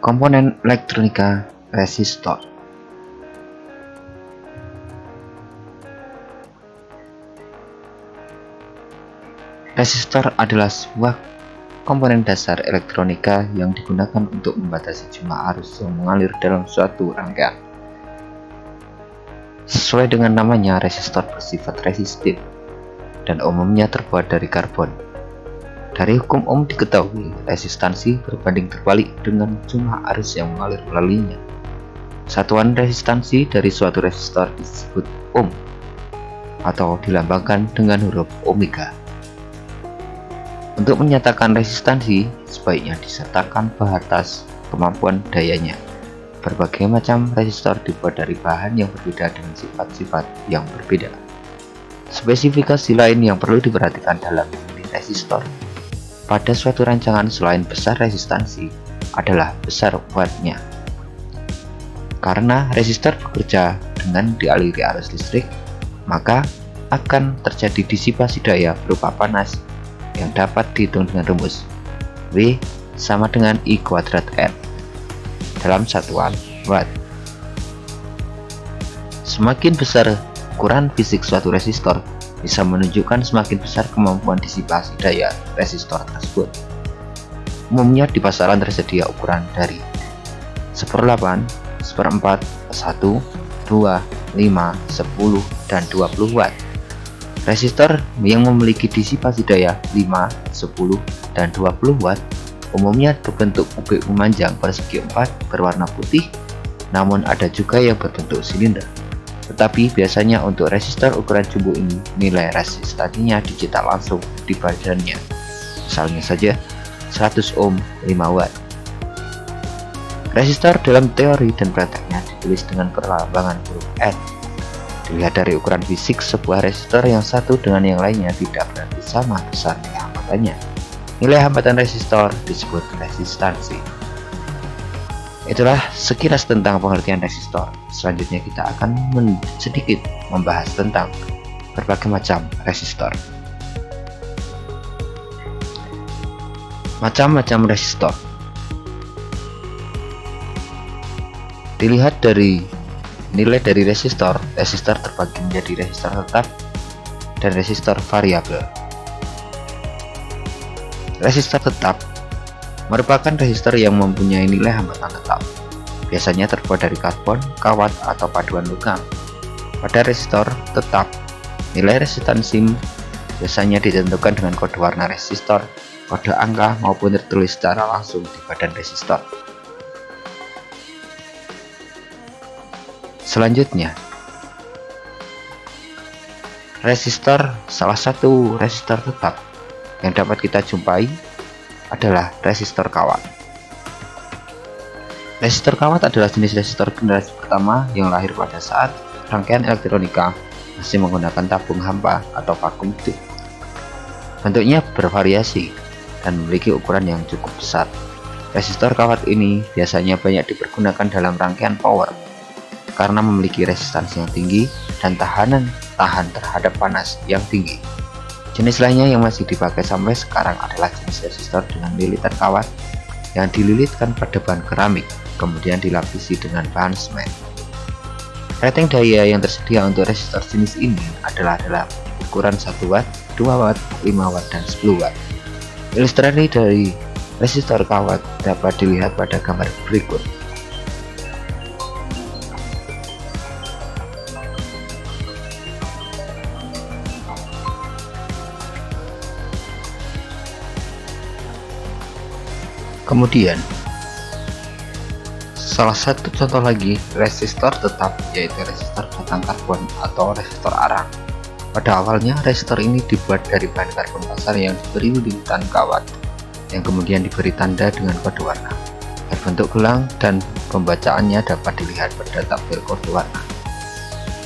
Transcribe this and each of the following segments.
Komponen elektronika resistor. Resistor adalah sebuah komponen dasar elektronika yang digunakan untuk membatasi jumlah arus yang mengalir dalam suatu rangkaian. Sesuai dengan namanya, resistor bersifat resistif dan umumnya terbuat dari karbon. Dari hukum Ohm diketahui, resistansi berbanding terbalik dengan jumlah arus yang mengalir melaluinya. Satuan resistansi dari suatu resistor disebut ohm atau dilambangkan dengan huruf omega. Untuk menyatakan resistansi, sebaiknya disertakan batas kemampuan dayanya. Berbagai macam resistor dibuat dari bahan yang berbeda dengan sifat-sifat yang berbeda. Spesifikasi lain yang perlu diperhatikan dalam memilih resistor pada suatu rancangan selain besar resistansi adalah besar wattnya. Karena resistor bekerja dengan dialiri arus listrik, maka akan terjadi disipasi daya berupa panas yang dapat dihitung dengan rumus W sama dengan I kuadrat R dalam satuan watt. Semakin besar ukuran fisik suatu resistor, bisa menunjukkan semakin besar kemampuan disipasi daya resistor tersebut. Umumnya di pasaran tersedia ukuran dari 1/8, 1/4, 1, 2, 5, 10, dan 20 watt. Resistor yang memiliki disipasi daya 5, 10, dan 20 watt umumnya berbentuk kubik memanjang persegi 4 berwarna putih, namun ada juga yang berbentuk silinder. Tetapi biasanya untuk resistor ukuran jumbo ini, nilai resistansinya dicetak langsung di badannya. Misalnya saja 100 ohm 5 watt. Resistor dalam teori dan prakteknya ditulis dengan perlambangan huruf N. Dilihat dari ukuran fisik, sebuah resistor yang satu dengan yang lainnya tidak berarti sama besar nilai hambatannya. Nilai hambatan resistor disebut resistansi. Itulah sekilas tentang pengertian resistor. Selanjutnya kita akan sedikit membahas tentang berbagai macam resistor. Macam-macam resistor. Dilihat dari nilai dari resistor terbagi menjadi resistor tetap dan resistor variabel. Resistor tetap merupakan resistor yang mempunyai nilai hambatan tetap. Biasanya terbuat dari karbon, kawat, atau paduan logam. Pada resistor tetap, nilai resistansi biasanya ditentukan dengan kode warna resistor, kode angka, maupun tertulis secara langsung di badan resistor. Selanjutnya, resistor. Salah satu resistor tetap yang dapat kita jumpai adalah resistor kawat. Resistor kawat adalah jenis resistor generasi pertama yang lahir pada saat rangkaian elektronika masih menggunakan tabung hampa atau vakum tube. Bentuknya bervariasi dan memiliki ukuran yang cukup besar. Resistor kawat ini biasanya banyak dipergunakan dalam rangkaian power karena memiliki resistansi yang tinggi dan tahan terhadap panas yang tinggi. Jenis lainnya yang masih dipakai sampai sekarang adalah jenis resistor dengan lilitan kawat yang dililitkan pada bahan keramik, kemudian dilapisi dengan bahan semen. Rating daya yang tersedia untuk resistor jenis ini adalah dalam ukuran 1 watt, 2 watt, 5 watt, dan 10 watt. Ilustrasi dari resistor kawat dapat dilihat pada gambar berikut. Kemudian, salah satu contoh lagi resistor tetap yaitu resistor batang karbon atau resistor arang. Pada awalnya, resistor ini dibuat dari bahan karbon pasar yang diberi lilitan kawat, yang kemudian diberi tanda dengan kode warna. Berbentuk gelang dan pembacaannya dapat dilihat pada tabel kode warna.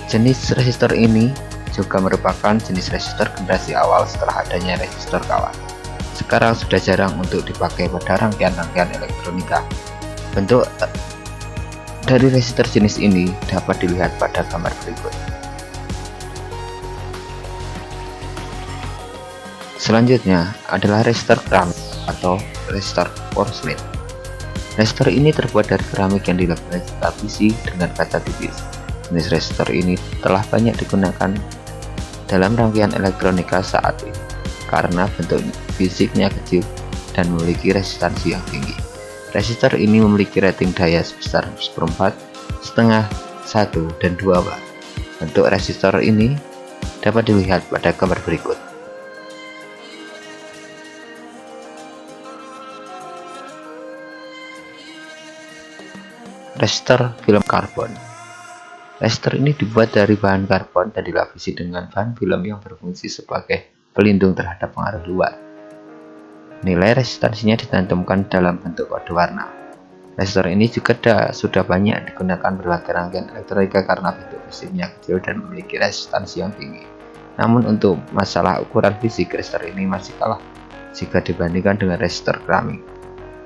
Jenis resistor ini juga merupakan jenis resistor generasi awal setelah adanya resistor kawat. Sekarang sudah jarang untuk dipakai pada rangkaian-rangkaian elektronika. Bentuk dari resistor jenis ini dapat dilihat pada gambar berikut. Selanjutnya adalah resistor keramik atau resistor porselen. Resistor ini terbuat dari keramik yang dilapisi dengan kaca tipis. Jenis resistor ini telah banyak digunakan dalam rangkaian elektronika saat ini karena bentuk fisiknya kecil dan memiliki resistansi yang tinggi. Resistor ini memiliki rating daya sebesar 1/4, setengah, 1, dan 2 watt. Bentuk resistor ini dapat dilihat pada gambar berikut. Resistor film karbon. Resistor ini dibuat dari bahan karbon dan dilapisi dengan bahan film yang berfungsi sebagai pelindung terhadap pengaruh luar. Nilai resistansinya ditanamkan dalam bentuk kode warna. Resistor ini juga sudah banyak digunakan berbagai rangkaian elektronika karena bentuk fisiknya kecil dan memiliki resistansi yang tinggi. Namun untuk masalah ukuran fisik, resistor ini masih kalah jika dibandingkan dengan resistor keramik.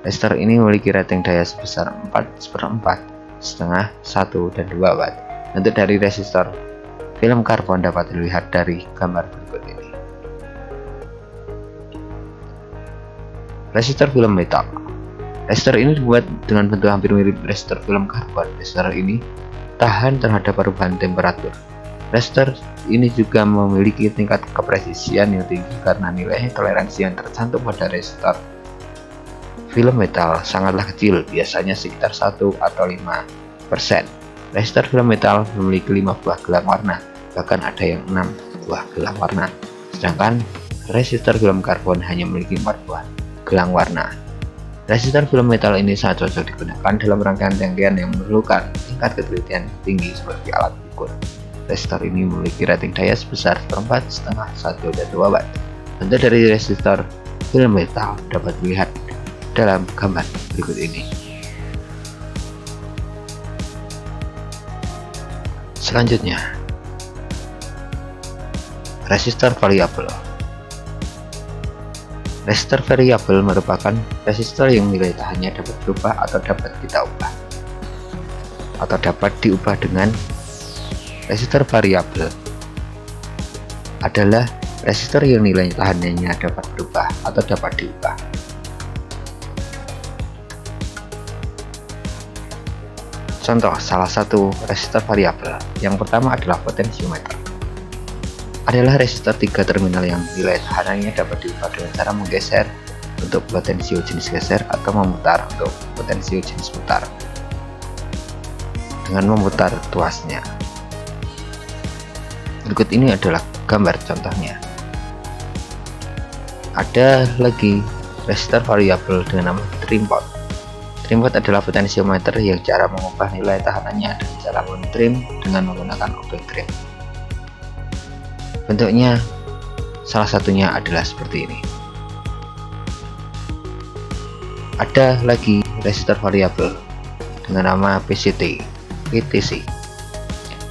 Resistor ini memiliki rating daya sebesar 4/4, setengah, 1, dan 2 watt. Bentuk dari resistor film karbon dapat dilihat dari gambar berikut ini. Resistor film metal. Resistor ini dibuat dengan bentuk hampir mirip resistor film karbon. Resistor ini tahan terhadap perubahan temperatur. Resistor ini juga memiliki tingkat kepresisian yang tinggi karena nilai toleransi yang tercantum pada resistor film metal sangatlah kecil, biasanya sekitar 1 atau 5%. Resistor film metal memiliki 5 buah gelang warna, bahkan ada yang 6 buah gelang warna. Sedangkan resistor film karbon hanya memiliki 4 buah gelang warna. Resistor film metal ini sangat cocok digunakan dalam rangkaian-rangkaian yang memerlukan tingkat ketelitian tinggi seperti alat ukur. Resistor ini memiliki rating daya sebesar 1/4, setengah, 1, dan 2 watt. Bentuk dari resistor film metal dapat dilihat dalam gambar berikut ini. Selanjutnya, resistor variabel. Resistor variabel merupakan resistor yang nilai tahannya dapat berubah atau dapat kita ubah, atau dapat diubah dengan resistor variabel. Adalah resistor yang nilai tahannya dapat berubah atau dapat diubah. Contoh salah satu resistor variabel yang pertama adalah potensiometer. Adalah resistor 3 terminal yang nilai tahanannya dapat diubah dengan cara menggeser untuk potensio jenis geser atau memutar untuk potensio jenis putar dengan memutar tuasnya. Berikut ini adalah gambar contohnya. Ada lagi resistor variabel dengan nama trim pot. Trim pot adalah potensiometer yang cara mengubah nilai tahanannya dengan cara men-trim dengan menggunakan obeng trim. Bentuknya salah satunya adalah seperti ini. Ada lagi resistor variabel dengan nama PTC,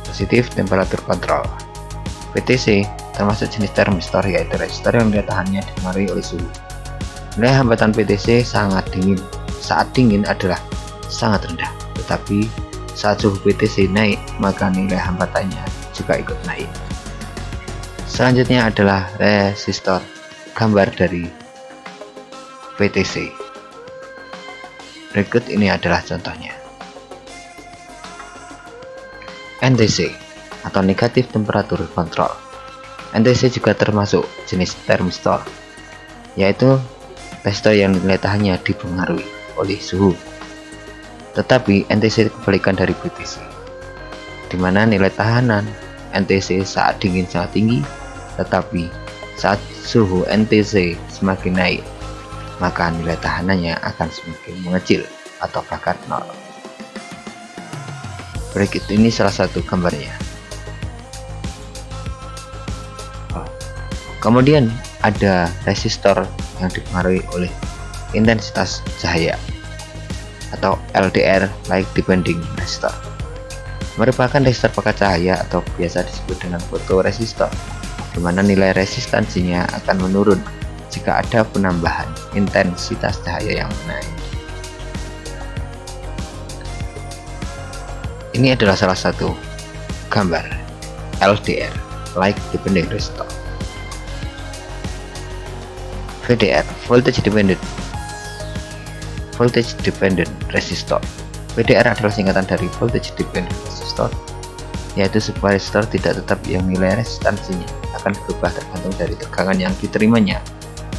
Positive Temperature Control. PTC termasuk jenis termistor, yaitu resistor yang nilai tahannya dipengaruhi oleh suhu. Nilai hambatan PTC saat dingin adalah sangat rendah, tetapi saat suhu PTC naik maka nilai hambatannya juga ikut naik. Selanjutnya adalah resistor, gambar dari PTC. Berikut ini adalah contohnya. NTC atau Negative Temperature Control. NTC juga termasuk jenis termistor, yaitu resistor yang nilai tahannya dipengaruhi oleh suhu. Tetapi NTC kebalikan dari PTC, di mana nilai tahanan NTC saat dingin sangat tinggi, tetapi saat suhu NTC semakin naik, maka nilai tahanannya akan semakin mengecil atau bahkan nol. Berikut ini salah satu gambarnya. Kemudian ada resistor yang dipengaruhi oleh intensitas cahaya atau LDR, Light Depending Resistor. Merupakan resistor pekat cahaya atau biasa disebut dengan fotoresistor, di mana nilai resistansinya akan menurun jika ada penambahan intensitas cahaya yang naik. Ini adalah salah satu gambar LDR, Light Depending Resistor. VDR, Voltage Dependent voltage dependent resistor. VDR adalah singkatan dari voltage dependent resistor, yaitu sebuah resistor tidak tetap yang nilai resistansinya akan berubah tergantung dari tegangan yang diterimanya.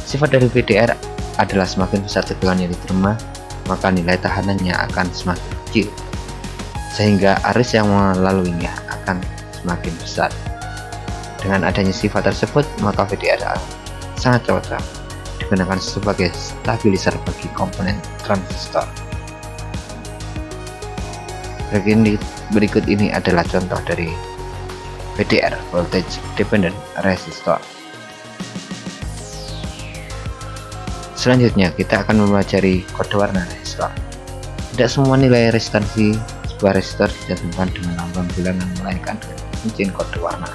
Sifat dari VDR adalah semakin besar tegangan yang diterima, maka nilai tahanannya akan semakin kecil, sehingga arus yang melaluinya akan semakin besar. Dengan adanya sifat tersebut, maka VDR sangat cocok digunakan sebagai stabilizer bagi komponen transistor. Berikut ini adalah contoh dari VDR, voltage dependent resistor. Selanjutnya kita akan mempelajari kode warna resistor. Tidak semua nilai resistansi sebuah resistor dicantumkan dengan lambang bilangan, melainkan dengan cincin kode warna.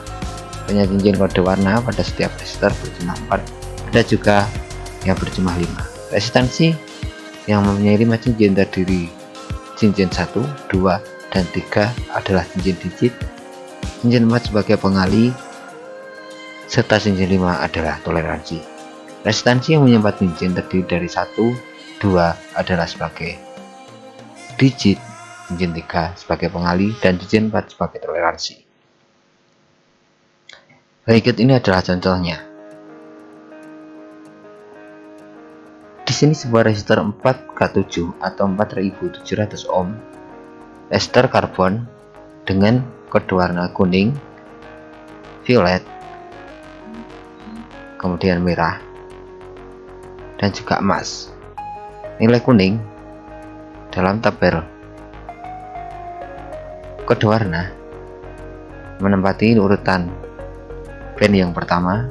Hanya cincin kode warna pada setiap resistor berjumlah 4, ada juga yang berjumlah 5. Resistansi yang mempunyai 5 cincin terdiri cincin 1, 2, dan 3 adalah cincin digit, cincin 4 sebagai pengali, serta cincin 5 adalah toleransi. Resistansi yang punya 4 cincin terdiri dari 1, 2 adalah sebagai digit, cincin 3 sebagai pengali, dan cincin 4 sebagai toleransi. Berikut ini adalah contohnya. Di sini sebuah resistor 4K7 atau 4700 ohm, resistor karbon dengan kode warna kuning, violet, kemudian merah, dan juga emas. Nilai kuning dalam tabel kode warna menempati urutan band yang pertama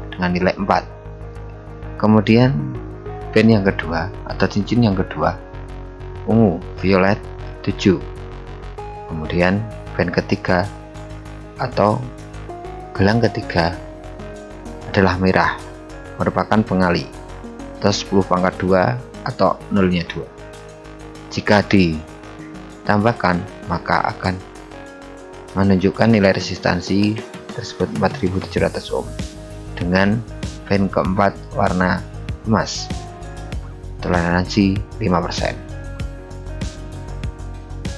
dengan nilai 4. Kemudian band yang kedua atau cincin yang kedua ungu, violet 7. Kemudian band ketiga atau gelang ketiga adalah merah, merupakan pengali atau 10 pangkat 2 atau 0-nya 2. Jika ditambahkan maka akan menunjukkan nilai resistansi tersebut 4700 ohm dengan band keempat warna emas, toleransi 5%.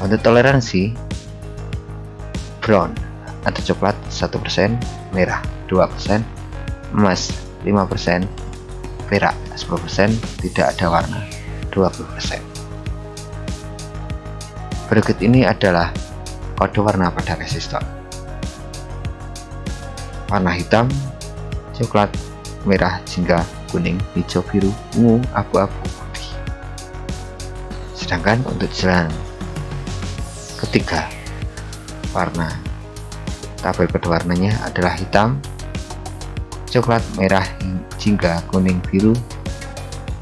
Untuk toleransi brown atau coklat 1%, merah 2%, emas 5%, perak 10%, tidak ada warna 20%. Berikut ini adalah kode warna pada resistor. Warna hitam, coklat, merah, jingga, kuning, hijau, biru, ungu, abu-abu, putih. Sedangkan untuk jalan ketiga, warna tabel kode warnanya adalah hitam, coklat, merah, jingga, kuning, biru,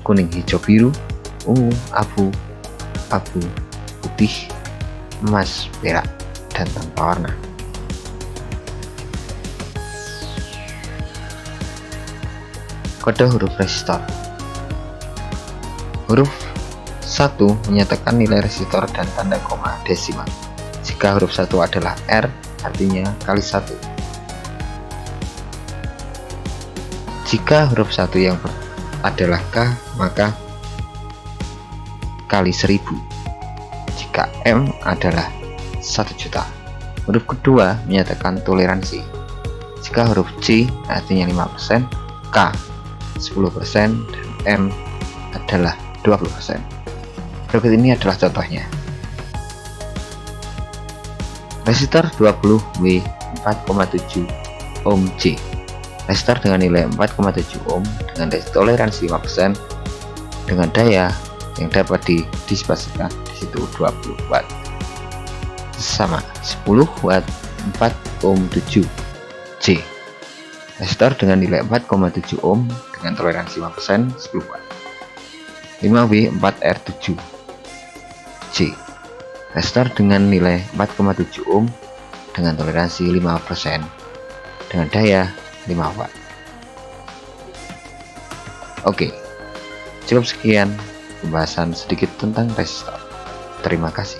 kuning, hijau, biru, ungu, abu, putih, emas, perak, dan tanpa warna. Kode huruf resistor. Huruf 1 menyatakan nilai resistor dan tanda koma desimal. Jika huruf 1 adalah R, artinya kali 1. Jika huruf 1 yang adalah K, maka kali 1000. Jika M adalah 1 juta. Huruf kedua menyatakan toleransi. Jika huruf C artinya 5%, K 10%, dan M adalah 20%. Berikut ini adalah contohnya. Resistor 20W 4,7 ohm C. Resistor dengan nilai 4,7 ohm dengan toleransi 5% dengan daya yang dapat didisipasikan di situ 20 watt. Sama 10 watt 4 ohm 7 C. Resistor dengan nilai 4,7 ohm dengan toleransi 5% 10 watt. 5W 4R7 C. Resistor dengan nilai 4,7 ohm dengan toleransi 5% dengan daya 5 watt. Oke, cukup sekian pembahasan sedikit tentang resistor. Terima kasih.